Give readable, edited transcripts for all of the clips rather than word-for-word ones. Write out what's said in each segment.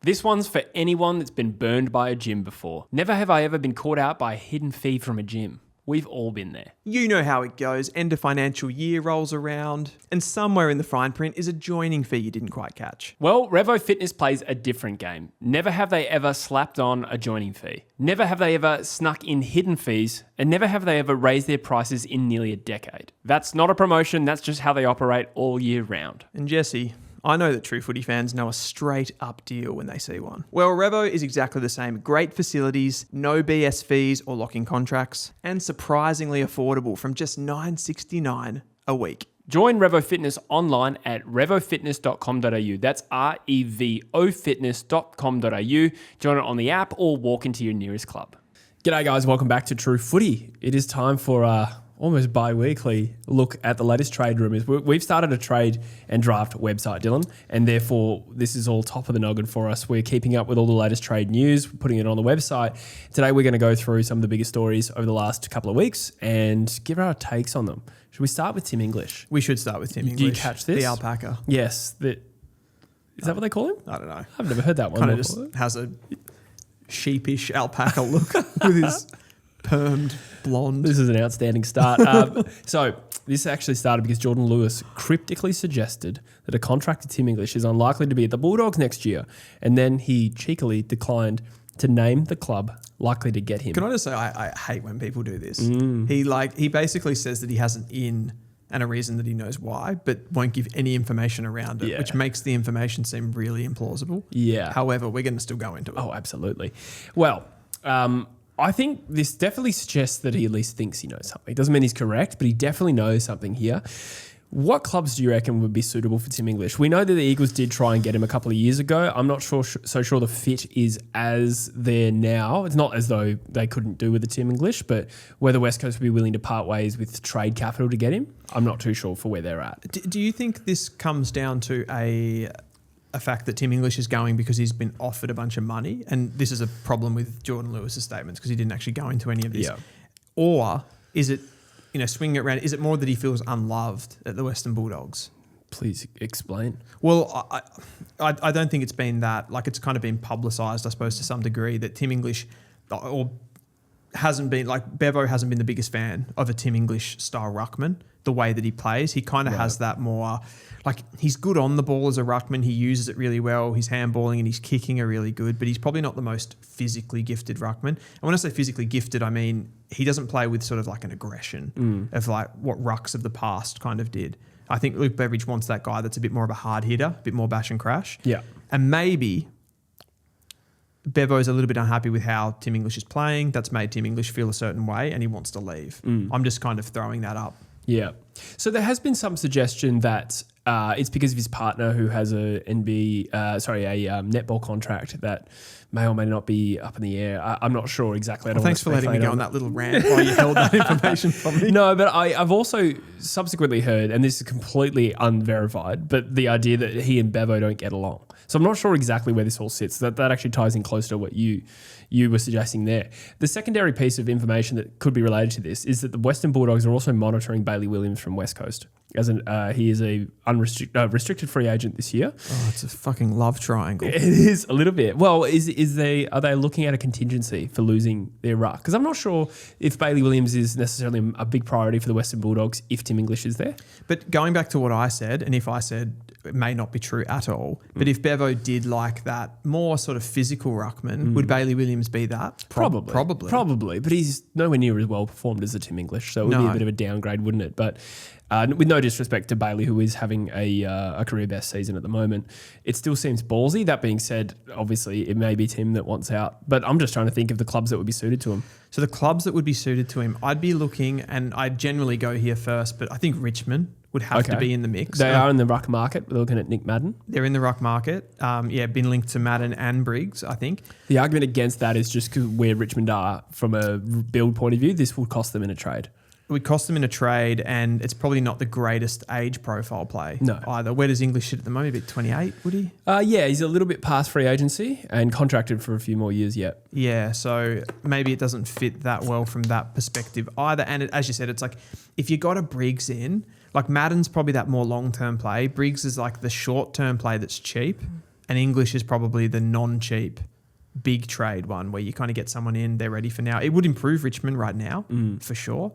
This one's for anyone that's been burned by a gym before. Never have I ever been caught out by a hidden fee from a gym. We've all been there. You know how it goes. End of financial year rolls around, and somewhere in the fine print is a joining fee you didn't quite catch. Well, Revo Fitness plays a different game. Never have they ever slapped on a joining fee. Never have they ever snuck in hidden fees, and never have they ever raised their prices in nearly a decade. That's not a promotion, that's just how they operate all year round. And Jesse, I know that true footy fans know a straight up deal when they see one. Well, Revo is exactly the same. Great facilities, no BS fees or lock-in contracts, and surprisingly affordable from just $9.69 a week. Join Revo Fitness online at revofitness.com.au. That's REVO fitness.com.au. Join it on the app or walk into your nearest club. G'day guys, welcome back to True Footy. It is time for almost bi-weekly look at the latest trade rumours. We've started a trade and draft website, Dylan, and therefore this is all top of the noggin for us. We're keeping up with all the latest trade news, putting it on the website. Today we're going to go through some of the biggest stories over the last couple of weeks and give our takes on them. Should we start with Tim English? We should start with Tim English. Do you catch this? The alpaca. Yes. Is that what they call him? I don't know. I've never heard that one. Kind of just has a sheepish alpaca look with his permed blonde. This is an outstanding start. So this actually started because Jordan Lewis cryptically suggested that a contract to Tim English is unlikely to be at the Bulldogs next year. And then he cheekily declined to name the club likely to get him. Can I just say, I hate when people do this. He basically says that he has an in and a reason that he knows why, but won't give any information around it, which makes the information seem really implausible. Yeah. However, we're going to still go into it. Oh, absolutely. Well, I think this definitely suggests that he at least thinks he knows something. It doesn't mean he's correct, but he definitely knows something here. What clubs do you reckon would be suitable for Tim English? We know that the Eagles did try and get him a couple of years ago. I'm not so sure the fit is as there now. It's not as though they couldn't do with the Tim English, but whether West Coast would be willing to part ways with trade capital to get him, I'm not too sure for where they're at. Do you think this comes down to a fact that Tim English is going because he's been offered a bunch of money? And this is a problem with Jordan Lewis's statements because he didn't actually go into any of this. Yeah. Or is it, swinging it around, is it more that he feels unloved at the Western Bulldogs? Please explain. Well, I don't think it's been that. Like, it's kind of been publicised, I suppose, to some degree that Tim English hasn't been, like, Bevo hasn't been the biggest fan of a Tim English style ruckman, the way that he plays. He kind of has that more, like, he's good on the ball as a ruckman. He uses it really well. His handballing and his kicking are really good, but he's probably not the most physically gifted ruckman. And when I say physically gifted, I mean he doesn't play with sort of like an aggression of like what rucks of the past kind of did. I think Luke Beveridge wants that guy that's a bit more of a hard hitter, a bit more bash and crash. Yeah. And maybe Bevo's a little bit unhappy with how Tim English is playing. That's made Tim English feel a certain way and he wants to leave. I'm just kind of throwing that up. Yeah. So there has been some suggestion that it's because of his partner who has a netball contract that may or may not be up in the air. I'm not sure exactly. Thanks for letting me go on that little rant while you held that information from me. No, but I've also subsequently heard, and this is completely unverified, but the idea that he and Bevo don't get along. So I'm not sure exactly where this all sits. That actually ties in close to what you were suggesting there. The secondary piece of information that could be related to this is that the Western Bulldogs are also monitoring Bailey Williams from West Coast. He is a restricted free agent this year. Oh, it's a fucking love triangle. It is a little bit. Well, are they looking at a contingency for losing their ruck? Because I'm not sure if Bailey Williams is necessarily a big priority for the Western Bulldogs if Tim English is there. But going back to what I said, and if I said it may not be true at all, but if Bevo did like that more sort of physical ruckman, would Bailey Williams be that? Probably. But he's nowhere near as well performed as the Tim English, so it would be a bit of a downgrade, wouldn't it? But with no disrespect to Bailey, who is having a career best season at the moment, it still seems ballsy. That being said, obviously it may be Tim that wants out, but I'm just trying to think of the clubs that would be suited to him. So the clubs that would be suited to him, I'd be looking, and I'd generally go here first, but I think Richmond would have to be in the mix. They are in the ruck market. We're looking at Nick Madden. They're in the ruck market. Been linked to Madden and Briggs, I think. The argument against that is just where Richmond are from a build point of view, this would cost them in a trade. It would cost them in a trade, and it's probably not the greatest age profile play either. Where does English sit at the moment? About 28, would he? He's a little bit past free agency and contracted for a few more years yet. Yeah, so maybe it doesn't fit that well from that perspective either. And as you said, it's like if you got a Briggs in, like Madden's probably that more long-term play. Briggs is like the short-term play that's cheap. and English is probably the non-cheap big trade one where you kind of get someone in, they're ready for now. It would improve Richmond right now, for sure.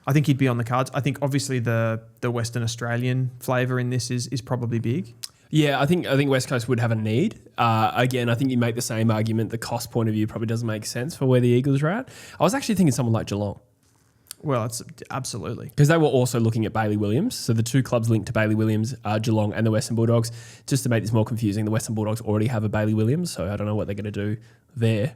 I think he'd be on the cards. I think obviously the Western Australian flavour in this is probably big. Yeah, I think West Coast would have a need. Again, I think you make the same argument. The cost point of view probably doesn't make sense for where the Eagles are at. I was actually thinking someone like Geelong. Well, it's absolutely. Because they were also looking at Bailey Williams. So the two clubs linked to Bailey Williams are Geelong and the Western Bulldogs. Just to make this more confusing, the Western Bulldogs already have a Bailey Williams, so I don't know what they're going to do there.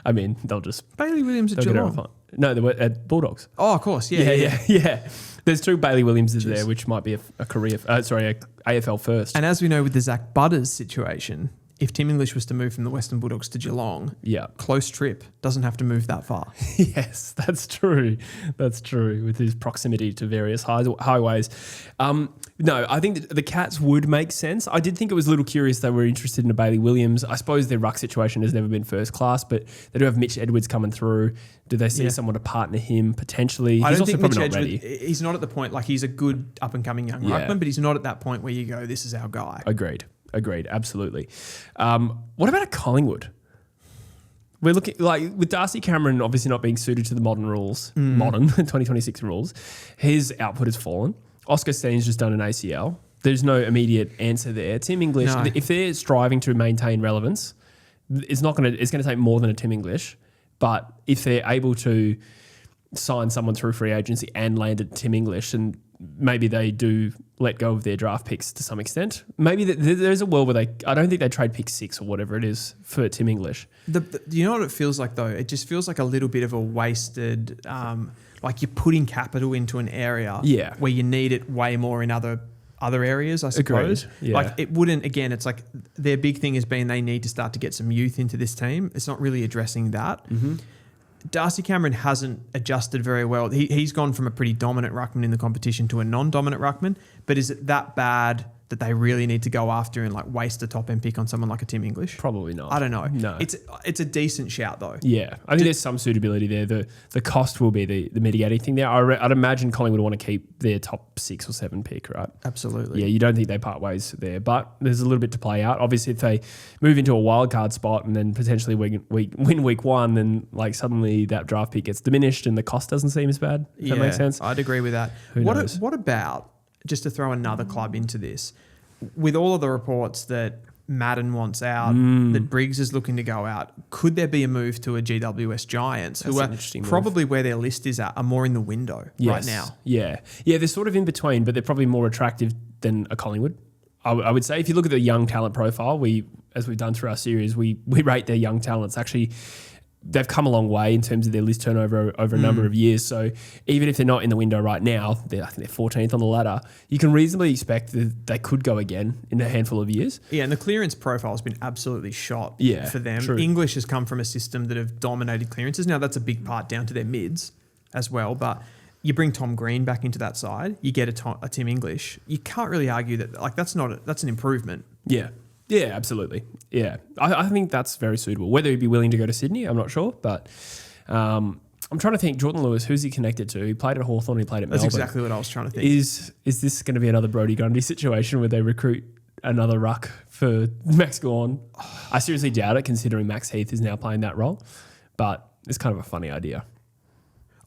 I mean, they'll just... Bailey Williams at Geelong? No, they were at Bulldogs. Oh, of course. Yeah. There's two Bailey Williamses there, which might be a AFL first. And as we know with the Zach Butters situation, if Tim English was to move from the Western Bulldogs to Geelong, close trip, doesn't have to move that far. Yes, that's true. That's true, with his proximity to various highways. No, I think the Cats would make sense. I did think it was a little curious they were interested in a Bailey Williams. I suppose their ruck situation has never been first class, but they do have Mitch Edwards coming through. Do they see someone to partner him potentially? I he's don't also think probably Mitch not Edwards, ready. he's not at the point, like he's a good up-and-coming young ruckman, but he's not at that point where you go, this is our guy. Agreed, absolutely. What about a Collingwood? We're looking like with Darcy Cameron obviously not being suited to the modern rules, modern 2026 rules. His output has fallen. Oscar Steen's just done an ACL. There's no immediate answer there. Tim English, if they're striving to maintain relevance, it's going to take more than a Tim English. But if they're able to sign someone through free agency and land at Tim English, and maybe they do let go of their draft picks to some extent. Maybe there's a world where I don't think they trade pick 6 or whatever it is for Tim English. You know what it feels like though? It just feels like a little bit of a wasted, like you're putting capital into an area where you need it way more in other areas, I suppose. Yeah. Like it wouldn't, again, it's like their big thing has been they need to start to get some youth into this team. It's not really addressing that. Mm-hmm. Darcy Cameron hasn't adjusted very well. He's gone from a pretty dominant ruckman in the competition to a non-dominant ruckman, but is it that bad that they really need to go after and like waste a top end pick on someone like a Tim English? Probably not. I don't know. No. It's a decent shout though. Yeah. I think there's some suitability there. The cost will be the mitigating thing there. I'd imagine Collingwood would want to keep their top 6 or 7 pick, right? Absolutely. Yeah, you don't think they part ways there, but there's a little bit to play out. Obviously, if they move into a wild card spot and then potentially win week 1, then like suddenly that draft pick gets diminished and the cost doesn't seem as bad. Does that make sense? I'd agree with that. Who knows? What about, just to throw another club into this, with all of the reports that Madden wants out, that Briggs is looking to go out, could there be a move to a GWS Giants, who are probably where their list is at, are more in the window right now? Yeah, they're sort of in between, but they're probably more attractive than a Collingwood. I would say if you look at the young talent profile, as we've done through our series, we rate their young talents. Actually, they've come a long way in terms of their list turnover over a number of years. So even if they're not in the window right now, I think they're 14th on the ladder, you can reasonably expect that they could go again in a handful of years. Yeah, and the clearance profile has been absolutely shot for them. True. English has come from a system that have dominated clearances. Now, that's a big part down to their mids as well, but you bring Tom Green back into that side, you get a Tim English. You can't really argue that that's an improvement. Yeah, absolutely. Yeah, I think that's very suitable. Whether he'd be willing to go to Sydney, I'm not sure. But I'm trying to think, Jordan Lewis, who's he connected to? He played at Hawthorn, he played at Melbourne. That's exactly what I was trying to think. Is this going to be another Brodie Grundy situation where they recruit another ruck for Max Gawn? I seriously doubt it, considering Max Heath is now playing that role. But it's kind of a funny idea.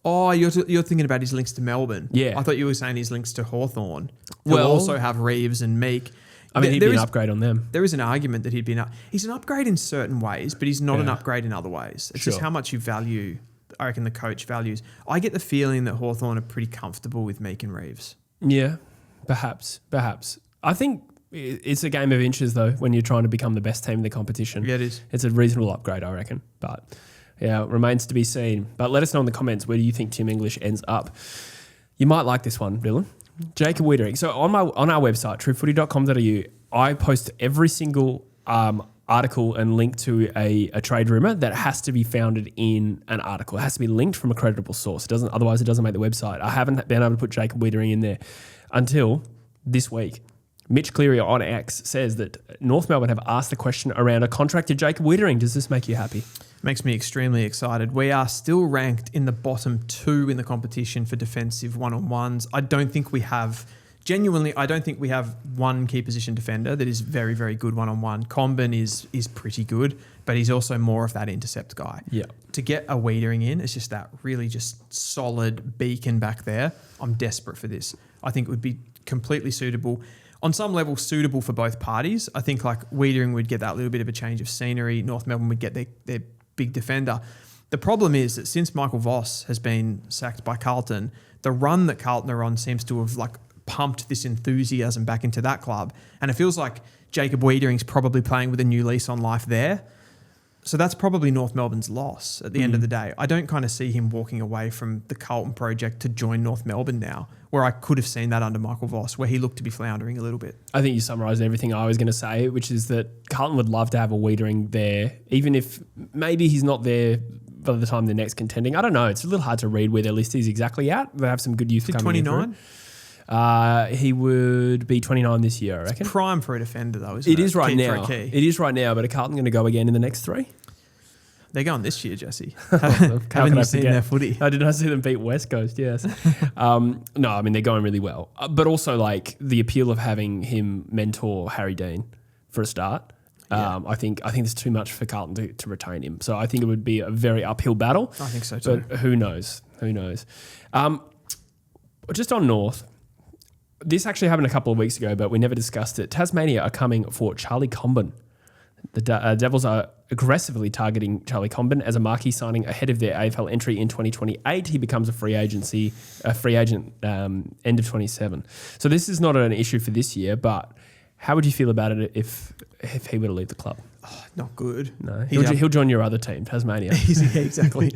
Oh, you're thinking about his links to Melbourne. Yeah. I thought you were saying his links to Hawthorn. Well, They'll also have Reeves and Meek. I mean, he'd be an upgrade on them. There is an argument that he's an upgrade in certain ways, but he's not an upgrade in other ways. It's just how much you value, I reckon the coach values. I get the feeling that Hawthorn are pretty comfortable with Meek and Reeves. Yeah, perhaps. I think it's a game of inches, though, when you're trying to become the best team in the competition. Yeah, it is. It's a reasonable upgrade, I reckon. But yeah, it remains to be seen. But let us know in the comments, where do you think Tim English ends up? You might like this one, Dylan. Jacob Weitering. So on our website, truefooty.com.au, I post every single article and link to a trade rumour that has to be founded in an article. It has to be linked from a creditable source. Otherwise, it doesn't make the website. I haven't been able to put Jacob Weitering in there until this week. Mitch Cleary on X says that North Melbourne have asked the question around a contract to Jacob Weitering. Does this make you happy? Makes me extremely excited. We are still ranked in the bottom 2 in the competition for defensive one-on-ones. I don't think we have genuinely, I don't think we have one key position defender that is very, very good one-on-one. Comben is pretty good, but he's also more of that intercept guy. Yeah. To get a Weitering in, it's just that really just solid beacon back there. I'm desperate for this. I think it would be completely suitable. On some level, suitable for both parties. I think like Weitering would get that little bit of a change of scenery. North Melbourne would get their big defender. The problem is that since Michael Voss has been sacked by Carlton, the run that Carlton are on seems to have like pumped this enthusiasm back into that club. And it feels like Jacob Weitering's probably playing with a new lease on life there. So that's probably North Melbourne's loss at the end of the day. I don't kind of see him walking away from the Carlton project to join North Melbourne now, where I could have seen that under Michael Voss, where he looked to be floundering a little bit. I think you summarised everything I was going to say, which is that Carlton would love to have a Weitering there, even if maybe he's not there by the time they're next contending. I don't know. It's a little hard to read where their list is exactly at. They have some good youth coming in. 29? He would be 29 this year, I reckon. It's prime for a defender, though, isn't it? It is right Key for now. a key. It is right now, but are Carlton going to go again in the next 3? They're going this year, Jesse. How Haven't can you I seen forget? their footy? I did not see them beat West Coast, yes. No, I mean, they're going really well. But also, like, the appeal of having him mentor Harry Dean for a start. I think there's too much for Carlton to retain him. So I think it would be a very uphill battle. I think so too. But who knows? Who knows? Just on North, this actually happened a couple of weeks ago, but we never discussed it. Tasmania are coming for Charlie Comben. The Devils are aggressively targeting Charlie Comben as a marquee signing ahead of their AFL entry in 2028. He becomes a free agent end of 27. So this is not an issue for this year, but how would you feel about it if he were to leave the club? Oh, not good. No, he'll join your other team, Tasmania. Yeah, exactly.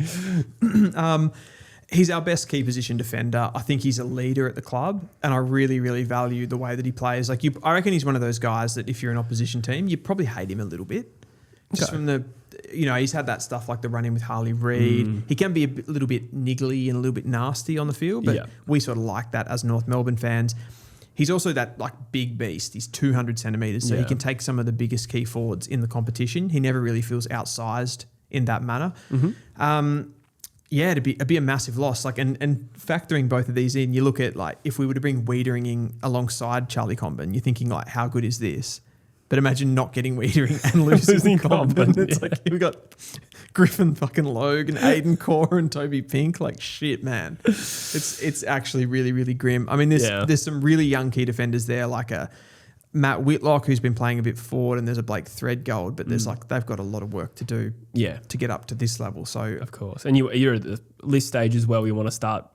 He's our best key position defender. I think he's a leader at the club, and I really, really value the way that he plays. Like I reckon he's one of those guys that if you're an opposition team, you probably hate him a little bit. Just from the, he's had that stuff like the run-in with Harley Reid. He can be a little bit niggly and a little bit nasty on the field, but we sort of like that as North Melbourne fans. He's also that like big beast. He's 200 centimetres, so he can take some of the biggest key forwards in the competition. He never really feels outsized in that manner. It'd be a massive loss. Like and factoring both of these in, you look at like if we were to bring Weitering in alongside Charlie Comben, you're thinking like, how good is this? But imagine not getting Weitering and losing Comben. It's like we got Griffin fucking Logue and Aiden Core and Toby Pink. Like shit, man. It's actually really, really grim. I mean, there's some really young key defenders there, like a Matt Whitlock who's been playing a bit forward, and there's a Blake Threadgold, but there's like they've got a lot of work to do to get up to this level. So of course, and you're at the list stage as well. You want to start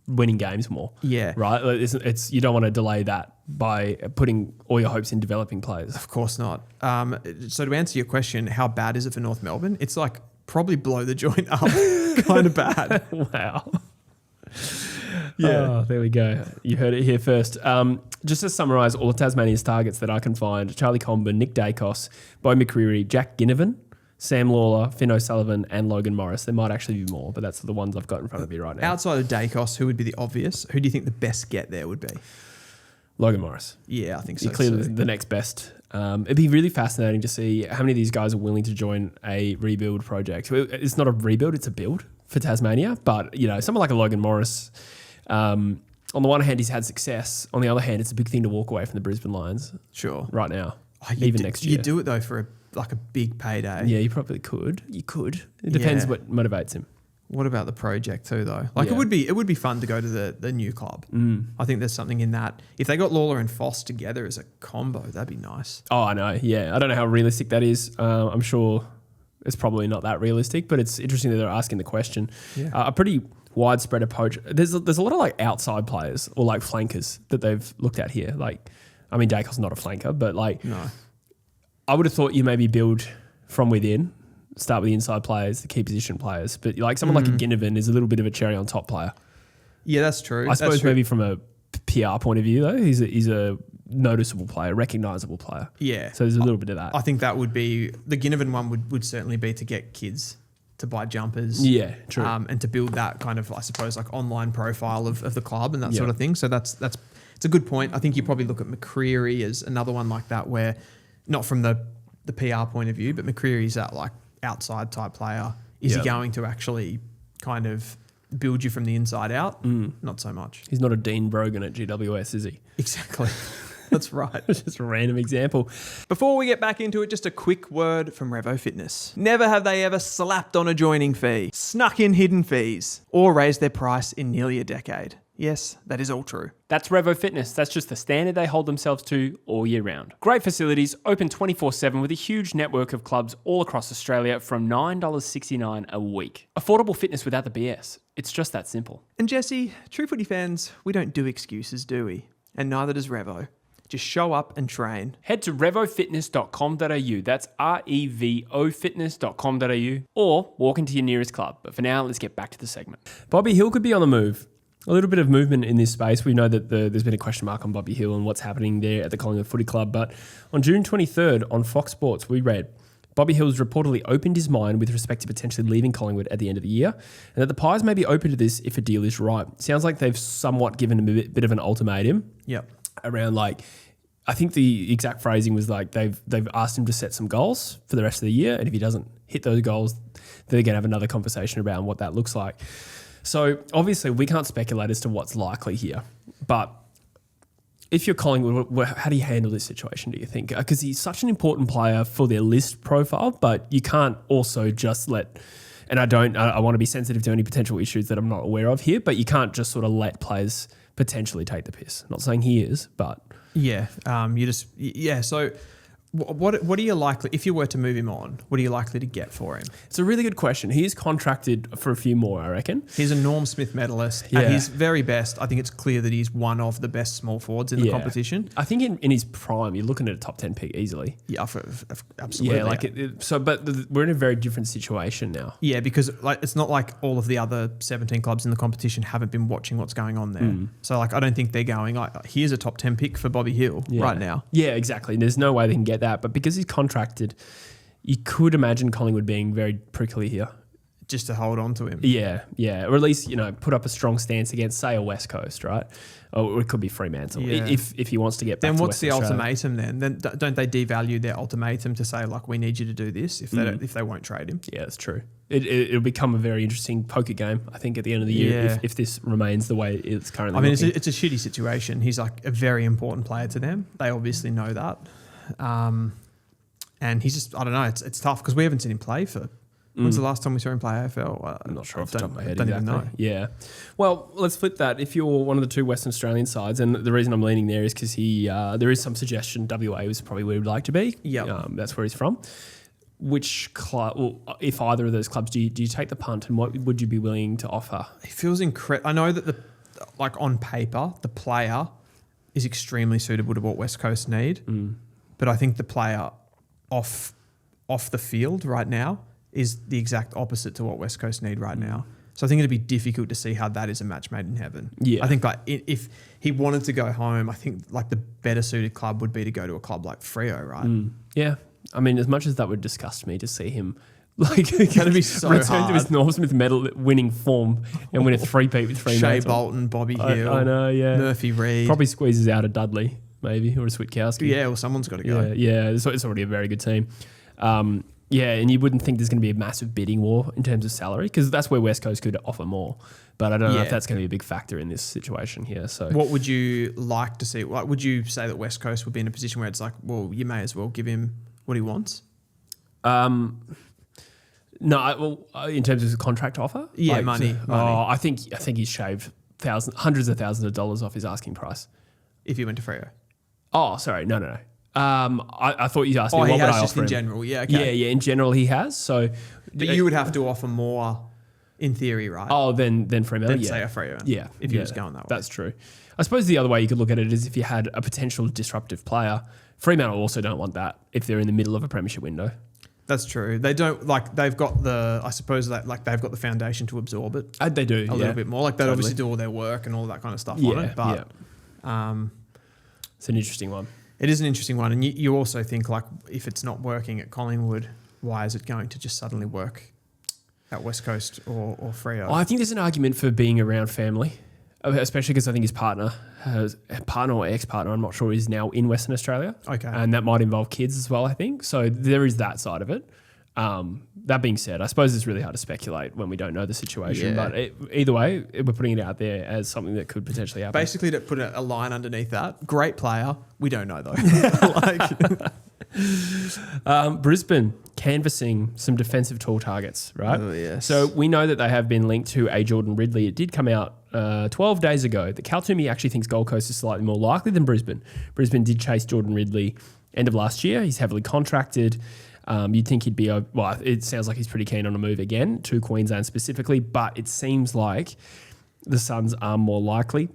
winning games more, right? It's you don't want to delay that by putting all your hopes in developing players. Of course not. So to answer your question, how bad is it for North Melbourne? It's like probably blow the joint up, kind of bad. Wow. Oh, there we go. You heard it here first. Just to summarise all of Tasmania's targets that I can find: Charlie Comben, Nick Dacos, Bo McCreary, Jack Ginnivan, Sam Lawler, Finn O'Sullivan, and Logan Morris. There might actually be more, but that's the ones I've got in front of me right now. Outside of Dacos, who would be the obvious? Who do you think the best get there would be? Logan Morris. Yeah, I think so. He's clearly the next best. It'd be really fascinating to see how many of these guys are willing to join a rebuild project. It's not a rebuild, it's a build for Tasmania. But, someone like a Logan Morris, on the one hand, he's had success. On the other hand, it's a big thing to walk away from the Brisbane Lions. Sure. Right now. Next year. You do it, though, for a big payday. Yeah, you probably could. You could. It depends what motivates him. What about the project too, though? It would be fun to go to the new club. I think there's something in that. If they got Lawler and Foss together as a combo, that'd be nice. Oh, I know. Yeah, I don't know how realistic that is. I'm sure it's probably not that realistic, but it's interesting that they're asking the question. Yeah. A pretty widespread approach. There's a lot of like outside players or like flankers that they've looked at here. Like, I mean, Dacos not a flanker, but like, no. I would have thought you maybe build from within. Start with the inside players, the key position players. But like someone like a Ginnivan is a little bit of a cherry on top player. Yeah, that's true. I suppose maybe from a PR point of view, though, he's a noticeable player, recognisable player. Yeah. So there's a little bit of that. I think that would be, the Ginnivan one would certainly be to get kids to buy jumpers. Yeah, true. And to build that kind of, I suppose, like online profile of the club and that sort of thing. So it's a good point. I think you probably look at McCreary as another one like that where, not from the PR point of view, but McCreary's that like outside type player. Is he going to actually kind of build you from the inside out, not so much. He's not a Dean Brogan at GWS, is he? Exactly. That's right. Just a random example. Before we get back into it, just a quick word from Revo Fitness. Never have they ever slapped on a joining fee, snuck in hidden fees, or raised their price in nearly a decade. Yes, that is all true. That's Revo Fitness. That's just the standard they hold themselves to all year round. Great facilities, open 24/7 with a huge network of clubs all across Australia from $9.69 a week. Affordable fitness without the BS. It's just that simple. And Jesse, true footy fans, we don't do excuses, do we? And neither does Revo. Just show up and train. Head to revofitness.com.au. That's REVO fitness.com.au, or walk into your nearest club. But for now, let's get back to the segment. Bobby Hill could be on the move. A little bit of movement in this space. We know that there's been a question mark on Bobby Hill and what's happening there at the Collingwood Footy Club. But on June 23rd on Fox Sports, we read, Bobby Hill's reportedly opened his mind with respect to potentially leaving Collingwood at the end of the year, and that the Pies may be open to this if a deal is right. Sounds like they've somewhat given him a bit of an ultimatum. Yep. Around I think the exact phrasing was they've asked him to set some goals for the rest of the year, and if he doesn't hit those goals, they're going to have another conversation around what that looks like. So obviously we can't speculate as to what's likely here, but if you're Collingwood, how do you handle this situation, do you think? Because he's such an important player for their list profile, but you can't also just and I want to be sensitive to any potential issues that I'm not aware of here, but you can't just sort of let players potentially take the piss. Not saying he is, but... Yeah. So what are you likely, if you were to move him on, what are you likely to get for him? It's a really good question. He is contracted for a few more, I reckon. He's a Norm Smith medalist. Yeah. At his very best, I think it's clear that he's one of the best small forwards in the competition. I think in his prime, you're looking at a top 10 pick easily. Yeah, absolutely. Yeah, but we're in a very different situation now. Yeah, because it's not like all of the other 17 clubs in the competition haven't been watching what's going on there. So I don't think they're going, here's a top 10 pick for Bobby Hill right now. Yeah, exactly. There's no way they can get that. But because he's contracted, you could imagine Collingwood being very prickly here. Just to hold on to him. Yeah. Or at least, put up a strong stance against, say, a West Coast, right? Or it could be Fremantle, if he wants to get back to Then what's Western the Australia. ultimatum then? Then don't they devalue their ultimatum to say, we need you to do this if they won't trade him? Yeah, that's true. It'll become a very interesting poker game, I think, at the end of the year if this remains the way it's currently looking. It's a shitty situation. He's a very important player to them. They obviously know that. And he's just, I don't know, it's tough because we haven't seen him play for... When's the last time we saw him play AFL? I'm not sure off the top of my head. Don't even know. Yeah. Well, let's flip that. If you're one of the two Western Australian sides, and the reason I'm leaning there is because there is some suggestion WA was probably where he'd like to be. Yeah. That's where he's from. Which club, if either of those clubs, do you take the punt, and what would you be willing to offer? He feels incredible. I know that on paper, the player is extremely suitable to what West Coast need, but I think the player off the field right now is the exact opposite to what West Coast need right now. So I think it'd be difficult to see how that is a match made in heaven. Yeah. I think if he wanted to go home, I think the better suited club would be to go to a club like Freo, right? Yeah. I mean, as much as that would disgust me to see him it's going to be so return hard. to his Norm Smith medal winning form and win a three-peat with Fremantle. Shea Bolton, Bobby Hill, I know, yeah. Murphy Reid. Probably squeezes out a Dudley, maybe, or a Switkowski. Yeah, well, someone's got to go. Yeah, it's already a very good team. And you wouldn't think there's going to be a massive bidding war in terms of salary because that's where West Coast could offer more. But I don't know if that's going to be a big factor in this situation here. So, what would you like to see? Would you say that West Coast would be in a position where it's you may as well give him what he wants? No, in terms of his contract offer, money. I think he's shaved hundreds of thousands of dollars off his asking price. If he went to Freo. Oh, sorry, no. I thought you asked me what he would has I just offer in him. general. Yeah, okay. Yeah. In general, he has. So, but you would have to offer more, in theory, right? Oh, then Fremantle. Than say a Freo. Yeah, if he was going that way. That's true. I suppose the other way you could look at it is if you had a potential disruptive player. Fremantle also don't want that if they're in the middle of a premiership window. That's true. They don't they've got they've got the foundation to absorb it. They do a little bit more. They'd obviously do all their work and all that kind of stuff on it. But it's an interesting one. It is an interesting one, and you also think if it's not working at Collingwood, why is it going to just suddenly work at West Coast or Freo? Well, I think there's an argument for being around family, especially because I think his partner or ex-partner, I'm not sure, is now in Western Australia. Okay. And that might involve kids as well, I think. So there is that side of it. That being said, I suppose it's really hard to speculate when we don't know the situation. Yeah. But either way, we're putting it out there as something that could potentially happen. Basically, to put a line underneath that, great player. We don't know though. Brisbane canvassing some defensive tall targets, right? Oh, yes. So we know that they have been linked to a Jordan Ridley. It did come out 12 days ago that Cal Toomey actually thinks Gold Coast is slightly more likely than Brisbane. Brisbane did chase Jordan Ridley end of last year. He's heavily contracted. You'd think he'd be, it sounds like he's pretty keen on a move again to Queensland specifically, but it seems like the Suns are more likely.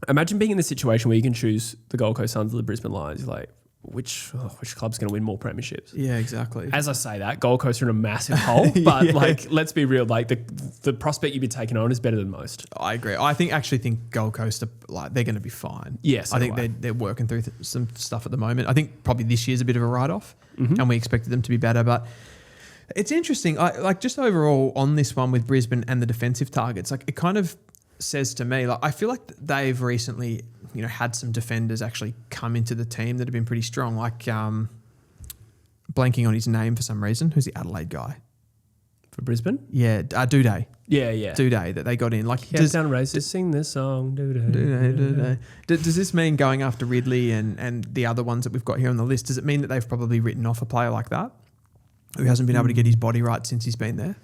Imagine being in the situation where you can choose the Gold Coast Suns or the Brisbane Lions. You're like, which club's going to win more premierships? Yeah, exactly. As I say that, Gold Coast are in a massive hole, but let's be real. Like the prospect you'd be taking on is better than most. I agree. I actually think Gold Coast are they're going to be fine. Yes, I think they're working through some stuff at the moment. I think probably this year's a bit of a write-off, and we expected them to be better. But it's interesting. Just overall on this one with Brisbane and the defensive targets, like it kind of says to me, like I feel like they've recently, had some defenders actually come into the team that have been pretty strong. Like blanking on his name for some reason. Who's the Adelaide guy? For Brisbane? Yeah, Duday. Yeah. Duday that they got in. Like, down races, sing this song. Duday. Does this mean going after Ridley and the other ones that we've got here on the list? Does it mean that they've probably written off a player like that who hasn't been able to get his body right since he's been there?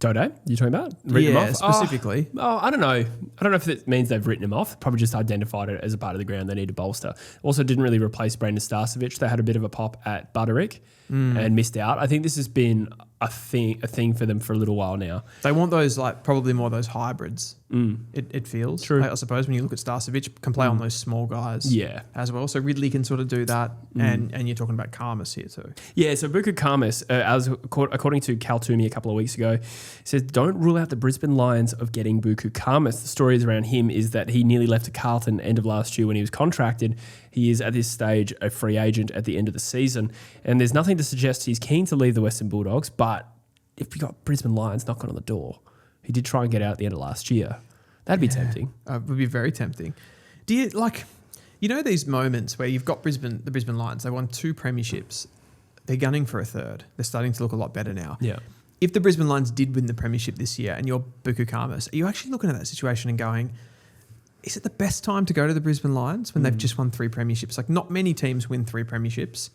Dodo, you're talking about? Written him off? Specifically. I don't know. I don't know if it means they've written him off. Probably just identified it as a part of the ground they need to bolster. Also didn't really replace Brandon Starcevic. They had a bit of a pop at Butterick and missed out. I think this has been a thing for them for a little while now. They want those, probably more those hybrids. It feels. True. I suppose when you look at Starcevic, can play on those small guys as well. So Ridley can sort of do that. And you're talking about Khamis here too. Yeah, so Buku Khamis, according to Cal Toomey a couple of weeks ago, says don't rule out the Brisbane Lions of getting Buku Khamis. The stories around him is that he nearly left to Carlton end of last year when he was contracted. He is at this stage a free agent at the end of the season. And there's nothing to suggest he's keen to leave the Western Bulldogs, but if we got Brisbane Lions knocking on the door, he did try and get out at the end of last year. That'd be tempting. It would be very tempting. Do you these moments where you've got the Brisbane Lions, they won 2 premierships. They're gunning for a third. They're starting to look a lot better now. Yeah. If the Brisbane Lions did win the premiership this year and you're Buku Khamis, are you actually looking at that situation and going, is it the best time to go to the Brisbane Lions when they've just won 3 premierships? Like, not many teams win 3 premierships,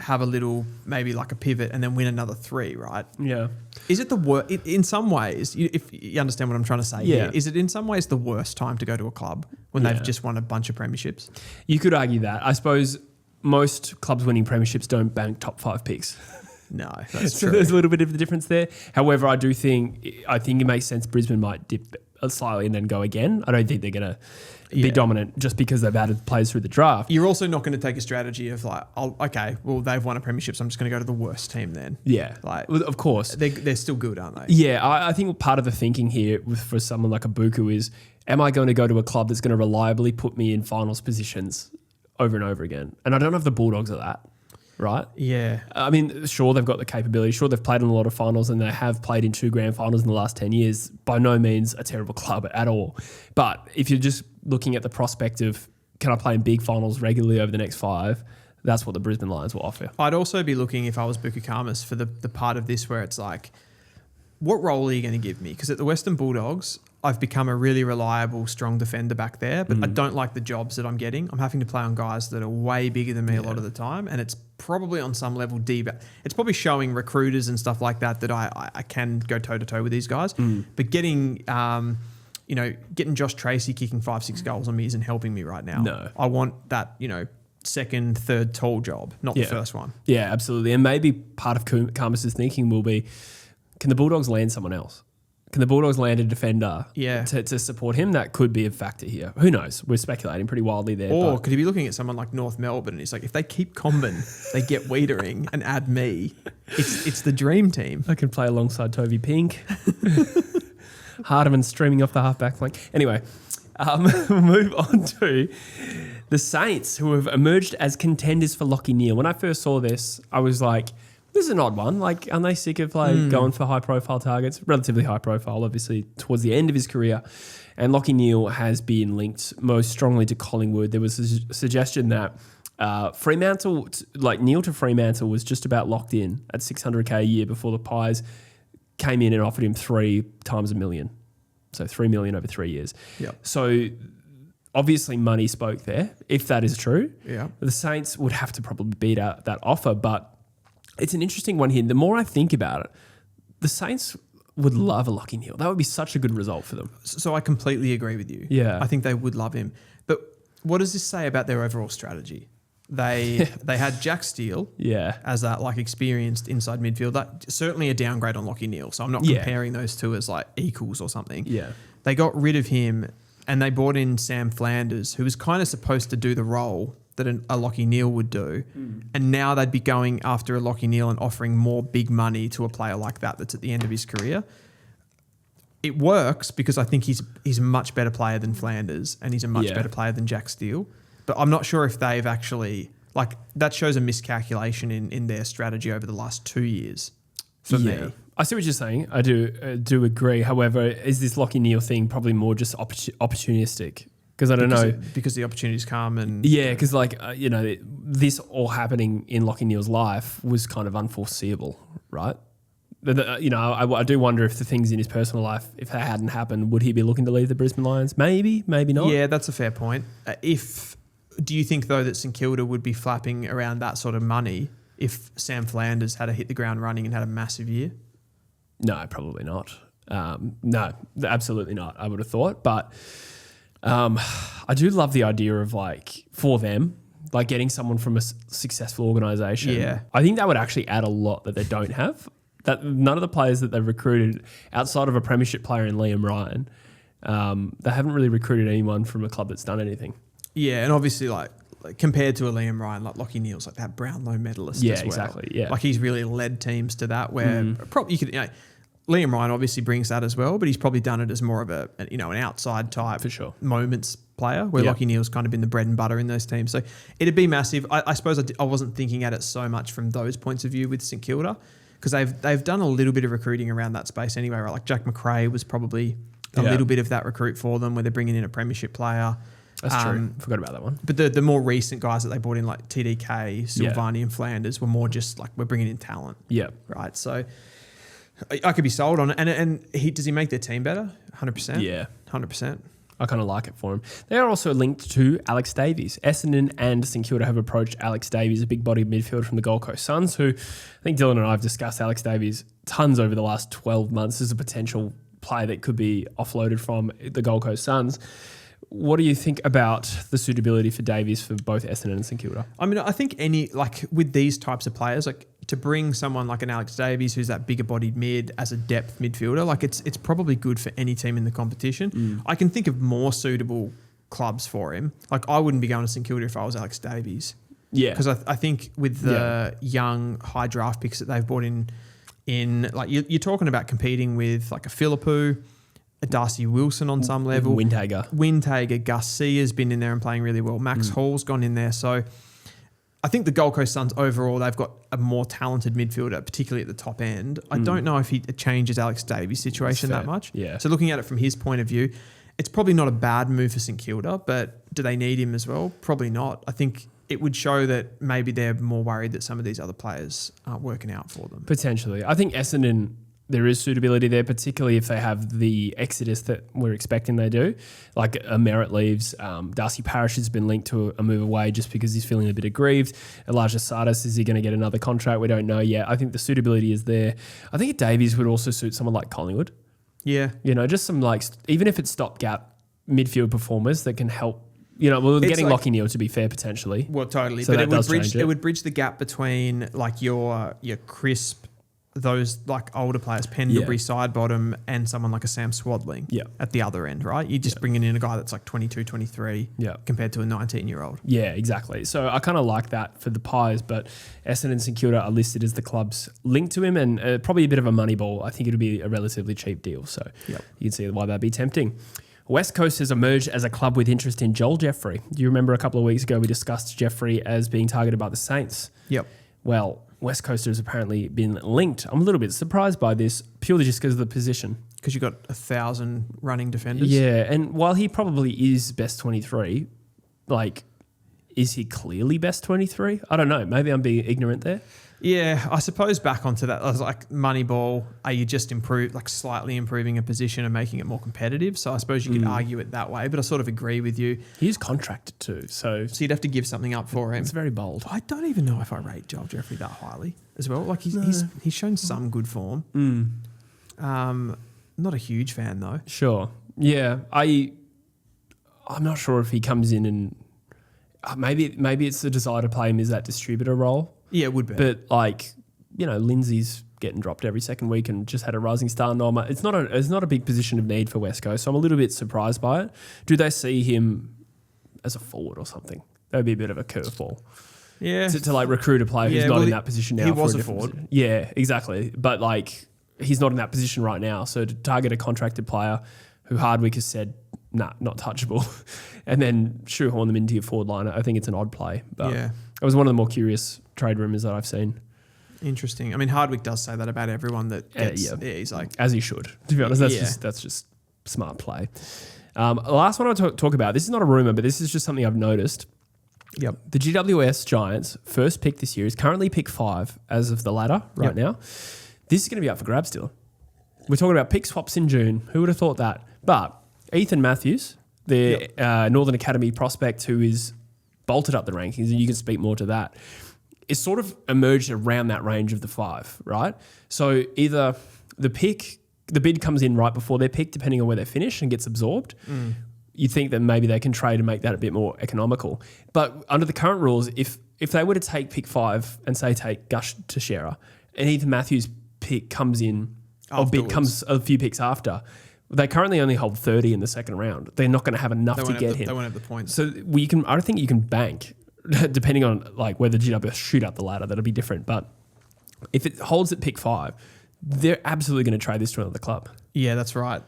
have a little, maybe like a pivot, and then win another 3, right? Yeah. Is it the worst? In some ways, if you understand what I'm trying to say here, is it in some ways the worst time to go to a club when they've just won a bunch of premierships? You could argue that. I suppose most clubs winning premierships don't bank top 5 picks. No, that's so true. There's a little bit of a difference there. However, I think it makes sense Brisbane might dip slightly and then go again. I don't think they're going to be dominant just because they've added players through the draft. You're also not going to take a strategy of they've won a premiership, so I'm just going to go to the worst team then. Yeah, well, of course. They're still good, aren't they? Yeah, I think part of the thinking here for someone like a Buku is, am I going to go to a club that's going to reliably put me in finals positions over and over again? And I don't know if the Bulldogs are that. Right? Yeah. I mean, sure, they've got the capability. Sure, they've played in a lot of finals and they have played in 2 grand finals in the last 10 years. By no means a terrible club at all. But if you're just looking at the prospect of, can I play in big finals regularly over the next 5, that's what the Brisbane Lions will offer. I'd also be looking, if I was Buku Khamis, for the part of this where it's like, what role are you going to give me? Because at the Western Bulldogs, I've become a really reliable, strong defender back there, but I don't like the jobs that I'm getting. I'm having to play on guys that are way bigger than me a lot of the time, and it's probably on some level it's probably showing recruiters and stuff like that I can go toe-to-toe with these guys. But getting Josh Tracy kicking 5-6 goals on me isn't helping me right now. No. I want that, second, third tall job, not the first one. Yeah, absolutely. And maybe part of Khamis' thinking will be, can the Bulldogs land someone else? Can the Bulldogs land a defender to support him? That could be a factor here. Who knows? We're speculating pretty wildly there. Or could he be looking at someone like North Melbourne and he's like, if they keep Comben, they get Weitering and add me. It's the dream team. I can play alongside Toby Pink. Hardiman streaming off the halfback flank. Anyway, we'll move on to the Saints, who have emerged as contenders for Lachie Neale. When I first saw this, I was like, this is an odd one. Like, aren't they sick of going for high-profile targets? Relatively high-profile, obviously, towards the end of his career. And Lachie Neale has been linked most strongly to Collingwood. There was a suggestion that Fremantle, Neale to Fremantle was just about locked in at $600K a year before the Pies came in and offered him 3 times $1 million. So $3 million over 3 years. Yep. So obviously money spoke there, if that is true. Yeah. The Saints would have to probably beat out that offer, but it's an interesting one here. The more I think about it, the Saints would love a Lachie Neale. That would be such a good result for them. So I completely agree with you. Yeah. I think they would love him. But what does this say about their overall strategy? They had Jack Steele as that experienced inside midfield. That certainly a downgrade on Lachie Neale. So I'm not comparing those two as equals or something. Yeah. They got rid of him and they brought in Sam Flanders, who was kind of supposed to do the role that a Lachie Neale would do. And now they'd be going after a Lachie Neale and offering more big money to a player like that that's at the end of his career. It works because I think he's a much better player than Flanders and he's a much better player than Jack Steele. But I'm not sure if they've actually, that shows a miscalculation in their strategy over the last 2 years for me. I see what you're saying. I do agree. However, is this Lachie Neale thing probably more just opportunistic? Because I don't know. Because the opportunities come and... Yeah, because this all happening in Lachie Neale's life was kind of unforeseeable, right? I do wonder if the things in his personal life, if that hadn't happened, would he be looking to leave the Brisbane Lions? Maybe, maybe not. Yeah, that's a fair point. Do you think, though, that St Kilda would be flapping around that sort of money if Sam Flanders had hit the ground running and had a massive year? No, probably not. No, absolutely not, I would have thought. But I do love the idea of, for them, getting someone from a successful organisation. Yeah. I think that would actually add a lot that they don't have. That none of the players that they've recruited, outside of a premiership player in Liam Ryan, they haven't really recruited anyone from a club that's done anything. Yeah, and obviously, compared to a Liam Ryan, Lachie Neale's that Brownlow medalist as well. Exactly, yeah. He's really led teams to that where probably you could, Liam Ryan obviously brings that as well, but he's probably done it as more of an outside type for sure moments player where Lachie Neale's kind of been the bread and butter in those teams. So it'd be massive. I suppose I wasn't thinking at it so much from those points of view with St Kilda because they've done a little bit of recruiting around that space anyway, right? Jack McRae was probably a little bit of that recruit for them where they're bringing in a premiership player. That's true. Forgot about that one. But the more recent guys that they brought in, TDK, Silvani and Flanders, were more just we're bringing in talent. Yeah. Right. So I could be sold on it. And does he make their team better? 100%? Yeah. 100%. I kind of like it for him. They are also linked to Alex Davies. Essendon and St Kilda have approached Alex Davies, a big-bodied midfielder from the Gold Coast Suns, who I think Dylan and I have discussed Alex Davies tons over the last 12 months as a potential player that could be offloaded from the Gold Coast Suns. What do you think about the suitability for Davies for both Essendon and St Kilda? I mean, I think with these types of players, to bring someone like an Alex Davies who's that bigger bodied mid as a depth midfielder, it's probably good for any team in the competition. I can think of more suitable clubs for him. I wouldn't be going to St Kilda if I was Alex Davies. Yeah. Because I think with the young high draft picks that they've brought in you're talking about competing with a Philippou, a Darcy Wilson on some level. Windhager, Gus C has been in there and playing really well. Max Hall's gone in there. So I think the Gold Coast Suns overall, they've got a more talented midfielder, particularly at the top end. I don't know if it changes Alex Davies' situation that much. Yeah. So looking at it from his point of view, it's probably not a bad move for St Kilda, but do they need him as well? Probably not. I think it would show that maybe they're more worried that some of these other players aren't working out for them. Potentially. I think Essendon, there is suitability there, particularly if they have the exodus that we're expecting they do. A Merritt leaves. Darcy Parish has been linked to a move away just because he's feeling a bit aggrieved. Elijah Sardis, is he going to get another contract? We don't know yet. I think the suitability is there. I think Davies would also suit someone like Collingwood. Yeah. Just some even if it's stopgap midfield performers that can help. We're getting Lachie Neale, to be fair, potentially. Well, totally. So but it would bridge the gap between your crisp, those older players, Pendlebury, Sidebottom, and someone like a Sam Swadling at the other end, right? You're just bringing in a guy that's 22, 23 compared to a 19-year-old. Yeah, exactly. So I kind of like that for the Pies, but Essendon and St Kilda are listed as the clubs linked to him and probably a bit of a money ball. I think it'll be a relatively cheap deal, so you can see why that'd be tempting. West Coast has emerged as a club with interest in Joel Jeffrey. Do you remember a couple of weeks ago we discussed Jeffrey as being targeted by the Saints? Yep. Well, West Coast has apparently been linked. I'm a little bit surprised by this, purely just because of the position. Because you've got 1,000 running defenders. Yeah, and while he probably is best 23, is he clearly best 23? I don't know. Maybe I'm being ignorant there. Yeah, I suppose back onto that, I was like Moneyball, are you just slightly improving a position and making it more competitive? So I suppose you could argue it that way, but I sort of agree with you. He is contracted too, so you'd have to give something up for him. it's very bold. I don't even know if I rate Joel Jeffrey that highly as well. Like he's shown some good form. Not a huge fan though. Sure. Yeah. I'm not sure if he comes in and maybe it's the desire to play him as that distributor role. Yeah, it would be. But Lindsay's getting dropped every second week and just had a rising star. It's not a big position of need for West Coast, so I'm a little bit surprised by it. Do they see him as a forward or something? That would be a bit of a curveball. Yeah. To recruit a player who's not in that position now. He was a forward. forward. Yeah, exactly. But he's not in that position right now. So to target a contracted player who Hardwick has said, nah, not touchable, and then shoehorn them into your forward line, I think it's an odd play. But Yeah. it was one of the more curious trade rumours that I've seen. Interesting. I mean, Hardwick does say that about everyone that gets. He's like, as he should. To be honest, that's just smart play. The last one I'll talk about. This is not a rumor, but this is just something I've noticed. Yep. The GWS Giants' first pick this year is currently pick 5 as of the ladder right now. This is going to be up for grabs still. We're talking about pick swaps in June. Who would have thought that? But Ethan Matthews, the Northern Academy prospect who is bolted up the rankings, and you can speak more to that, is sort of emerged around that range of the 5, right? So either the bid comes in right before their pick, depending on where they finish, and gets absorbed. You think that maybe they can trade and make that a bit more economical. But under the current rules, if they were to take pick 5 and say take Gush Teixeira, and Ethan Matthews' pick comes in, or bid comes a few picks after, they currently only hold 30 in the second round. They're not going to have enough to get him. They won't have the points. So I don't think you can bank, depending on whether GWS shoot up the ladder. That'll be different. But if it holds at pick 5, they're absolutely going to trade this to another club. Yeah, that's right.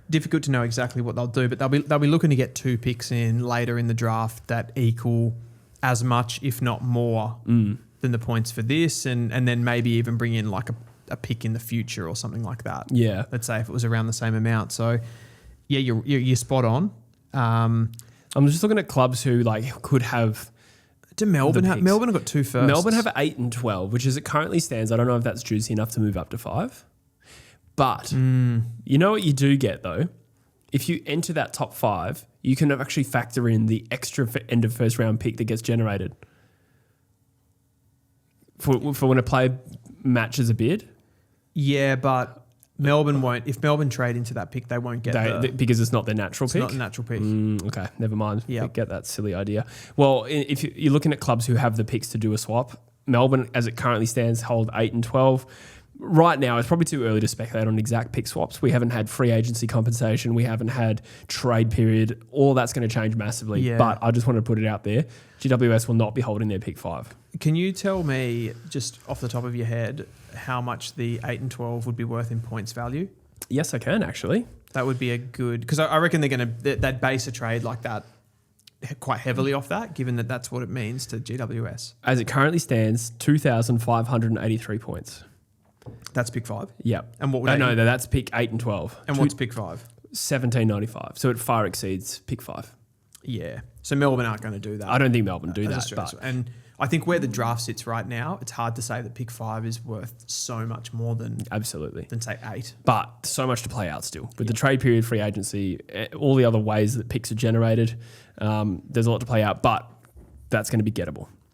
Difficult to know exactly what they'll do, but they'll be looking to get 2 picks in later in the draft that equal as much, if not more, than the points for this, and then maybe even bring in a pick in the future or something like that. Yeah. Let's say if it was around the same amount. So, yeah, you're spot on. I'm just looking at clubs who could have. Do Melbourne have got 2 firsts? Melbourne have 8 and 12, which as it currently stands, I don't know if that's juicy enough to move up to 5. But you know what you do get though? If you enter that top 5, you can actually factor in the extra end of first round pick that gets generated for when a player matches a bid. Yeah, but Melbourne won't. If Melbourne trade into that pick, they won't get because it's not their natural pick. It's not a natural pick. Okay, never mind. Yeah, get that silly idea. Well, if you're looking at clubs who have the picks to do a swap, Melbourne, as it currently stands, hold 8 and 12. Right now, it's probably too early to speculate on exact pick swaps. We haven't had free agency compensation. We haven't had trade period. All that's going to change massively. Yeah. But I just want to put it out there. GWS will not be holding their pick 5. Can you tell me, just off the top of your head, how much the 8 and 12 would be worth in points value? Yes, I can actually. That would be a good... Because I reckon they're going to... They'd base a trade like that quite heavily off that, given that that's what it means to GWS. As it currently stands, 2,583 points. That's pick 5? Yep. And what would that's pick 8 and 12. And what's pick 5? 1795. So it far exceeds pick 5. Yeah. So Melbourne aren't going to do that. I don't think Melbourne do that. But and I think where the draft sits right now, it's hard to say that pick 5 is worth so much more than say 8. But so much to play out still. With the trade period, free agency, all the other ways that picks are generated, there's a lot to play out. But that's going to be gettable.